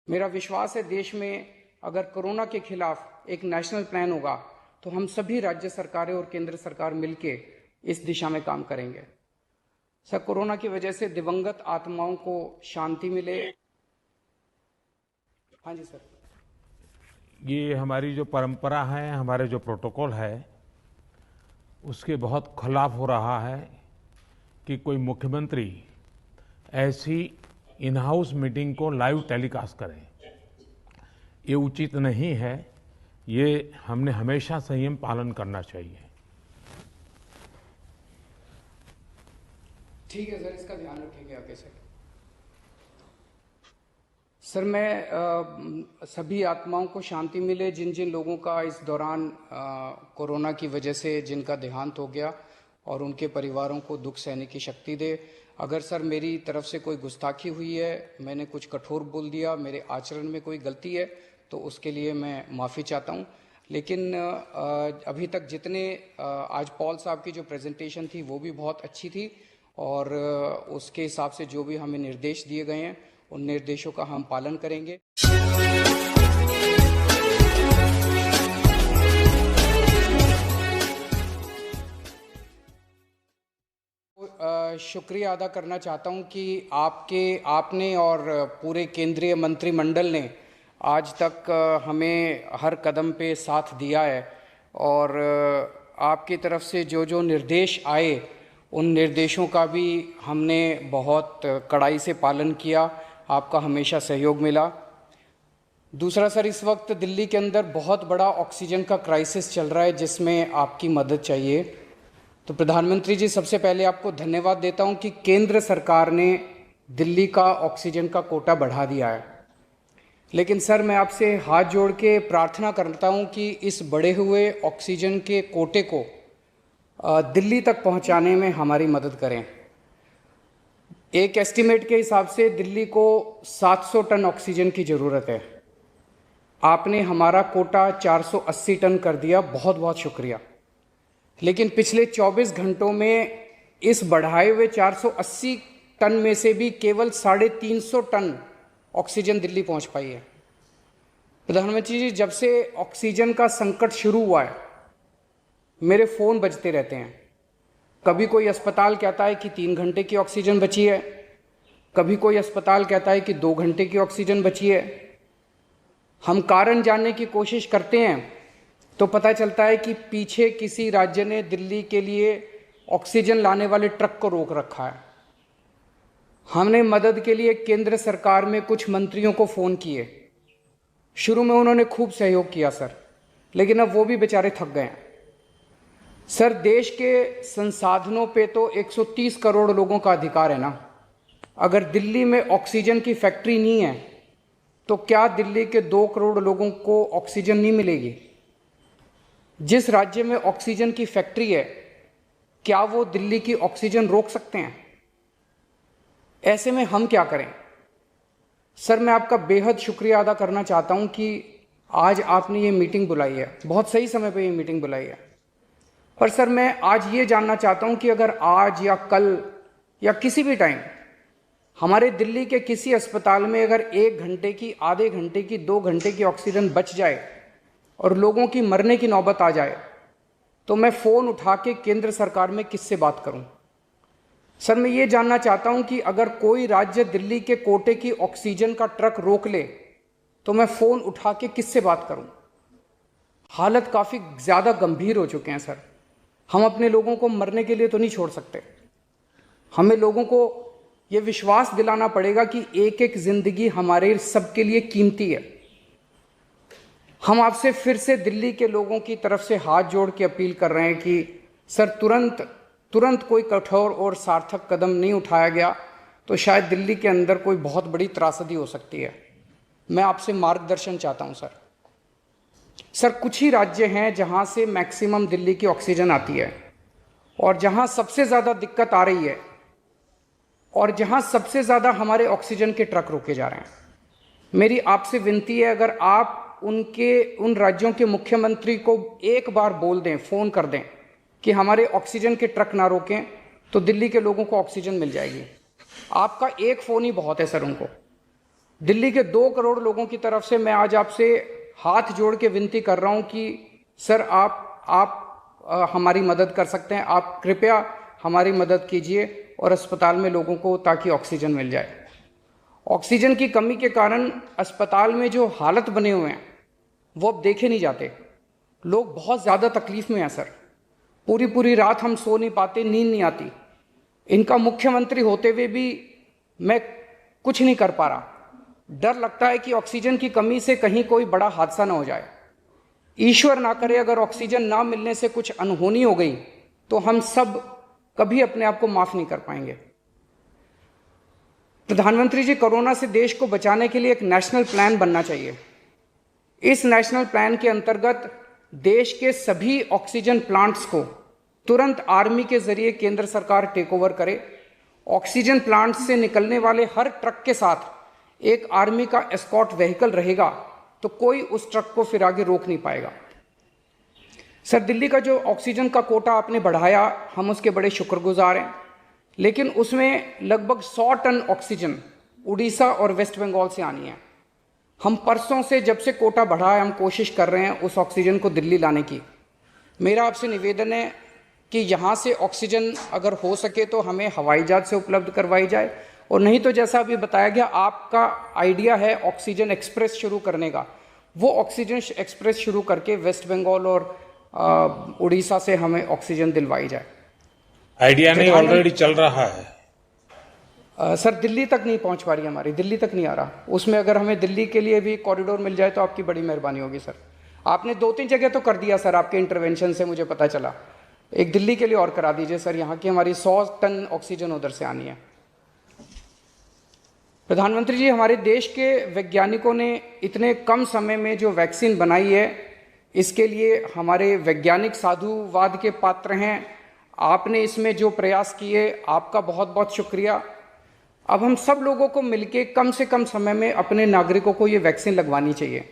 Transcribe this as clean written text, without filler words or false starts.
मेरा विश्वास है देश में अगर कोरोना के खिलाफ एक नेशनल प्लान होगा तो हम सभी राज्य सरकारें और केंद्र सरकार मिलके इस दिशा में काम करेंगे। सर, कोरोना की वजह से दिवंगत आत्माओं को शांति मिले। हाँ जी सर। ये हमारी जो परंपरा है, हमारे जो प्रोटोकॉल है, उसके बहुत खिलाफ हो रहा है कि कोई मुख्यमंत्री ऐसी इन हाउस मीटिंग को लाइव टेलीकास्ट करें। ये उचित नहीं है। ये हमने हमेशा संयम पालन करना चाहिए। ठीक है सर, इसका ध्यान रखेंगे आगे से। सर, मैं सभी आत्माओं को शांति मिले जिन जिन लोगों का इस दौरान कोरोना की वजह से जिनका देहांत हो गया, और उनके परिवारों को दुख सहने की शक्ति दे। अगर सर मेरी तरफ से कोई गुस्ताखी हुई है, मैंने कुछ कठोर बोल दिया, मेरे आचरण में कोई गलती है, तो उसके लिए मैं माफ़ी चाहता हूं। लेकिन अभी तक जितने आज पॉल साहब की जो प्रेजेंटेशन थी वो भी बहुत अच्छी थी, और उसके हिसाब से जो भी हमें निर्देश दिए गए हैं उन निर्देशों का हम पालन करेंगे। शुक्रिया अदा करना चाहता हूं कि आपने और पूरे केंद्रीय मंत्रिमंडल ने आज तक हमें हर कदम पे साथ दिया है, और आपकी तरफ से जो जो निर्देश आए उन निर्देशों का भी हमने बहुत कड़ाई से पालन किया। आपका हमेशा सहयोग मिला। दूसरा सर, इस वक्त दिल्ली के अंदर बहुत बड़ा ऑक्सीजन का क्राइसिस चल रहा है जिसमें आपकी मदद चाहिए। तो प्रधानमंत्री जी, सबसे पहले आपको धन्यवाद देता हूं कि केंद्र सरकार ने दिल्ली का ऑक्सीजन का कोटा बढ़ा दिया है। लेकिन सर, मैं आपसे हाथ जोड़ के प्रार्थना करता हूं कि इस बढ़े हुए ऑक्सीजन के कोटे को दिल्ली तक पहुंचाने में हमारी मदद करें। एक एस्टीमेट के हिसाब से दिल्ली को 700 टन ऑक्सीजन की ज़रूरत है। आपने हमारा कोटा 480 टन कर दिया, बहुत बहुत शुक्रिया। लेकिन पिछले 24 घंटों में इस बढ़ाए हुए 480 टन में से भी केवल 350 टन ऑक्सीजन दिल्ली पहुंच पाई है। प्रधानमंत्री जी, जब से ऑक्सीजन का संकट शुरू हुआ है मेरे फ़ोन बजते रहते हैं। कभी कोई अस्पताल कहता है कि 3 घंटे की ऑक्सीजन बची है, कभी कोई अस्पताल कहता है कि 2 घंटे की ऑक्सीजन बची है। हम कारण जानने की कोशिश करते हैं तो पता चलता है कि पीछे किसी राज्य ने दिल्ली के लिए ऑक्सीजन लाने वाले ट्रक को रोक रखा है। हमने मदद के लिए केंद्र सरकार में कुछ मंत्रियों को फ़ोन किए। शुरू में उन्होंने खूब सहयोग किया सर, लेकिन अब वो भी बेचारे थक गए हैं। सर, देश के संसाधनों पे तो 130 करोड़ लोगों का अधिकार है ना। अगर दिल्ली में ऑक्सीजन की फैक्ट्री नहीं है तो क्या दिल्ली के 2 करोड़ लोगों को ऑक्सीजन नहीं मिलेगी? जिस राज्य में ऑक्सीजन की फैक्ट्री है, क्या वो दिल्ली की ऑक्सीजन रोक सकते हैं? ऐसे में हम क्या करें? सर, मैं आपका बेहद शुक्रिया अदा करना चाहता हूं कि आज आपने ये मीटिंग बुलाई है, बहुत सही समय पे ये मीटिंग बुलाई है। पर सर, मैं आज ये जानना चाहता हूं कि अगर आज या कल या किसी भी टाइम हमारे दिल्ली के किसी अस्पताल में अगर 1 घंटे की, आधे घंटे की, 2 घंटे की ऑक्सीजन बच जाए और लोगों की मरने की नौबत आ जाए, तो मैं फ़ोन उठा के केंद्र सरकार में किससे बात करूं? सर, मैं ये जानना चाहता हूं कि अगर कोई राज्य दिल्ली के कोटे की ऑक्सीजन का ट्रक रोक ले तो मैं फ़ोन उठा के किससे बात करूं? हालत काफ़ी ज़्यादा गंभीर हो चुके हैं सर। हम अपने लोगों को मरने के लिए तो नहीं छोड़ सकते। हमें लोगों को ये विश्वास दिलाना पड़ेगा कि एक एक जिंदगी हमारे सबके लिए कीमती है। हम आपसे फिर से दिल्ली के लोगों की तरफ से हाथ जोड़ के अपील कर रहे हैं कि सर, तुरंत कोई कठोर और सार्थक कदम नहीं उठाया गया तो शायद दिल्ली के अंदर कोई बहुत बड़ी त्रासदी हो सकती है। मैं आपसे मार्गदर्शन चाहता हूं सर। सर, कुछ ही राज्य हैं जहां से मैक्सिमम दिल्ली की ऑक्सीजन आती है, और जहां सबसे ज़्यादा दिक्कत आ रही है, और जहां सबसे ज़्यादा हमारे ऑक्सीजन के ट्रक रोके जा रहे हैं। मेरी आपसे विनती है, अगर आप उन राज्यों के मुख्यमंत्री को एक बार बोल दें, फ़ोन कर दें कि हमारे ऑक्सीजन के ट्रक ना रोकें, तो दिल्ली के लोगों को ऑक्सीजन मिल जाएगी। आपका एक फ़ोन ही बहुत है सर उनको। दिल्ली के 2 करोड़ लोगों की तरफ से मैं आज आपसे हाथ जोड़ के विनती कर रहा हूं कि सर आप हमारी मदद कर सकते हैं, आप कृपया हमारी मदद कीजिए और अस्पताल में लोगों को ताकि ऑक्सीजन मिल जाए। ऑक्सीजन की कमी के कारण अस्पताल में जो हालत बने हुए हैं वो अब देखे नहीं जाते। लोग बहुत ज़्यादा तकलीफ में हैं सर, पूरी पूरी रात हम सो नहीं पाते, नींद नहीं आती। इनका मुख्यमंत्री होते हुए भी मैं कुछ नहीं कर पा रहा। डर लगता है कि ऑक्सीजन की कमी से कहीं कोई बड़ा हादसा ना हो जाए। ईश्वर ना करे अगर ऑक्सीजन ना मिलने से कुछ अनहोनी हो गई तो हम सब कभी अपने आप को माफ नहीं कर पाएंगे। प्रधानमंत्री जी, कोरोना से देश को बचाने के लिए एक नेशनल प्लान बनना चाहिए। इस नेशनल प्लान के अंतर्गत देश के सभी ऑक्सीजन प्लांट्स को तुरंत आर्मी के जरिए केंद्र सरकार टेक ओवर करे। ऑक्सीजन प्लांट से निकलने वाले हर ट्रक के साथ एक आर्मी का एस्कॉर्ट व्हीकल रहेगा तो कोई उस ट्रक को फिर आगे रोक नहीं पाएगा। सर, दिल्ली का जो ऑक्सीजन का कोटा आपने बढ़ाया, हम उसके बड़े शुक्रगुजार हैं, लेकिन उसमें लगभग 100 टन ऑक्सीजन उड़ीसा और वेस्ट बंगाल से आनी है। हम परसों से जब से कोटा बढ़ा है हम कोशिश कर रहे हैं उस ऑक्सीजन को दिल्ली लाने की। मेरा आपसे निवेदन है कि यहाँ से ऑक्सीजन अगर हो सके तो हमें हवाई जहाज से उपलब्ध करवाई जाए, और नहीं तो जैसा अभी बताया गया आपका आइडिया है ऑक्सीजन एक्सप्रेस शुरू करने का, वो ऑक्सीजन एक्सप्रेस शुरू करके वेस्ट बंगाल और उड़ीसा से हमें ऑक्सीजन दिलवाई जाए। आइडिया नहीं, ऑलरेडी चल रहा है। सर, दिल्ली तक नहीं पहुंच पा रही हमारी, दिल्ली तक नहीं आ रहा। उसमें अगर हमें दिल्ली के लिए भी कॉरिडोर मिल जाए तो आपकी बड़ी मेहरबानी होगी सर। आपने 2-3 जगह तो कर दिया सर, आपके इंटरवेंशन से मुझे पता चला। एक दिल्ली के लिए और करा दीजिए सर, यहाँ की हमारी 100 टन ऑक्सीजन उधर से आनी है। प्रधानमंत्री जी, हमारे देश के वैज्ञानिकों ने इतने कम समय में जो वैक्सीन बनाई है, इसके लिए हमारे वैज्ञानिक साधुवाद के पात्र हैं। आपने इसमें जो प्रयास किए, आपका बहुत बहुत शुक्रिया। अब हम सब लोगों को मिलके कम से कम समय में अपने नागरिकों को ये वैक्सीन लगवानी चाहिए।